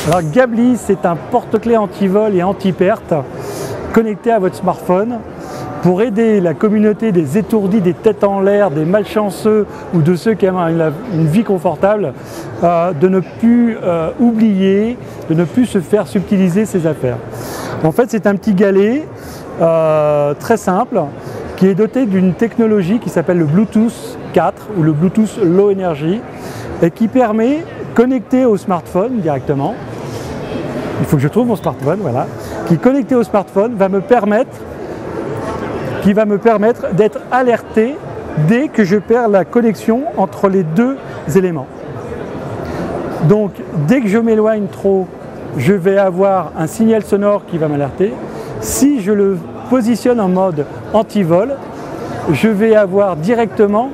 Alors Gably, c'est un porte-clés anti-vol et anti-perte connecté à votre smartphone pour aider la communauté des étourdis, des têtes en l'air, des malchanceux ou de ceux qui aiment une vie confortable de ne plus oublier, de ne plus se faire subtiliser ses affaires. En fait, c'est un petit galet très simple qui est doté d'une technologie qui s'appelle le Bluetooth 4 ou le Bluetooth Low Energy et qui permet, connecté au smartphone directement, il faut que je trouve mon smartphone, voilà, qui connecté au smartphone va me permettre d'être alerté dès que je perds la connexion entre les deux éléments. Donc dès que je m'éloigne trop, je vais avoir un signal sonore qui va m'alerter. Si je le positionne en mode anti-vol, je vais avoir directement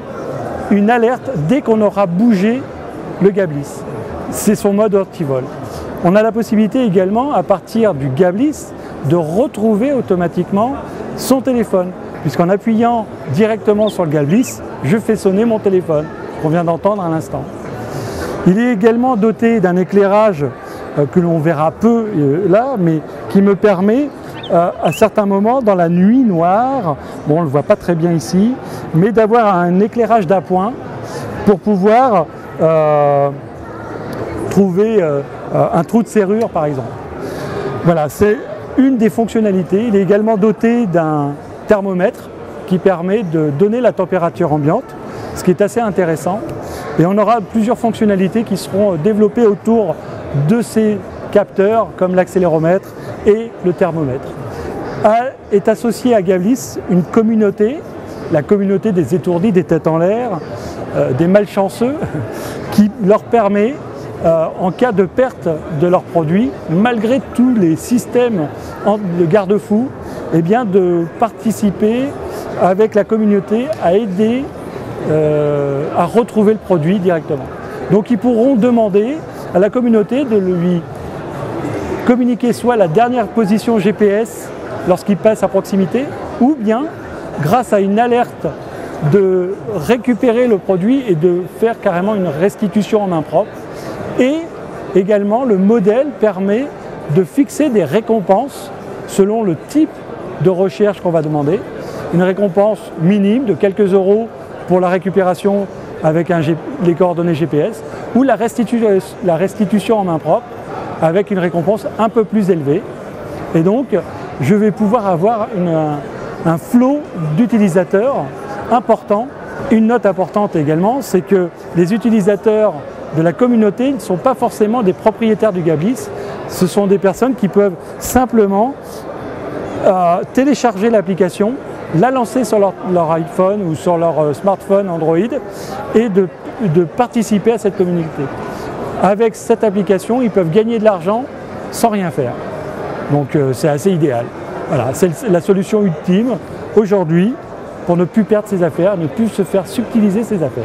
une alerte dès qu'on aura bougé le Gablis. C'est son mode anti-vol. On a la possibilité également, à partir du Gablis, de retrouver automatiquement son téléphone. Puisqu'en appuyant directement sur le Gablis, je fais sonner mon téléphone, qu'on vient d'entendre à l'instant. Il est également doté d'un éclairage que l'on verra peu là, mais qui me permet à certains moments dans la nuit noire, bon on ne le voit pas très bien ici, mais d'avoir un éclairage d'appoint pour pouvoir trouver un trou de serrure par exemple. Voilà, c'est une des fonctionnalités. Il est également doté d'un thermomètre qui permet de donner la température ambiante, ce qui est assez intéressant. Et on aura plusieurs fonctionnalités qui seront développées autour de ces capteurs, comme l'accéléromètre et le thermomètre. Est associée à Gablis une communauté, la communauté des étourdis, des têtes en l'air, des malchanceux, qui leur permet, en cas de perte de leurs produits, malgré tous les systèmes de garde-fous, eh bien de participer avec la communauté à aider à retrouver le produit directement. Donc ils pourront demander à la communauté de lui communiquer soit la dernière position GPS lorsqu'il passe à proximité, ou bien, grâce à une alerte, de récupérer le produit et de faire carrément une restitution en main propre. Et également, le modèle permet de fixer des récompenses selon le type de recherche qu'on va demander. Une récompense minime de quelques euros pour la récupération avec les coordonnées GPS, ou la restitution en main propre avec une récompense un peu plus élevée. Et donc, je vais pouvoir avoir un flot d'utilisateurs important. Une note importante également, c'est que les utilisateurs de la communauté ne sont pas forcément des propriétaires du Gablis, ce sont des personnes qui peuvent simplement télécharger l'application, la lancer sur leur iPhone ou sur leur smartphone Android et de participer à cette communauté. Avec cette application, ils peuvent gagner de l'argent sans rien faire. Donc c'est assez idéal. Voilà, c'est la solution ultime aujourd'hui pour ne plus perdre ses affaires, ne plus se faire subtiliser ses affaires.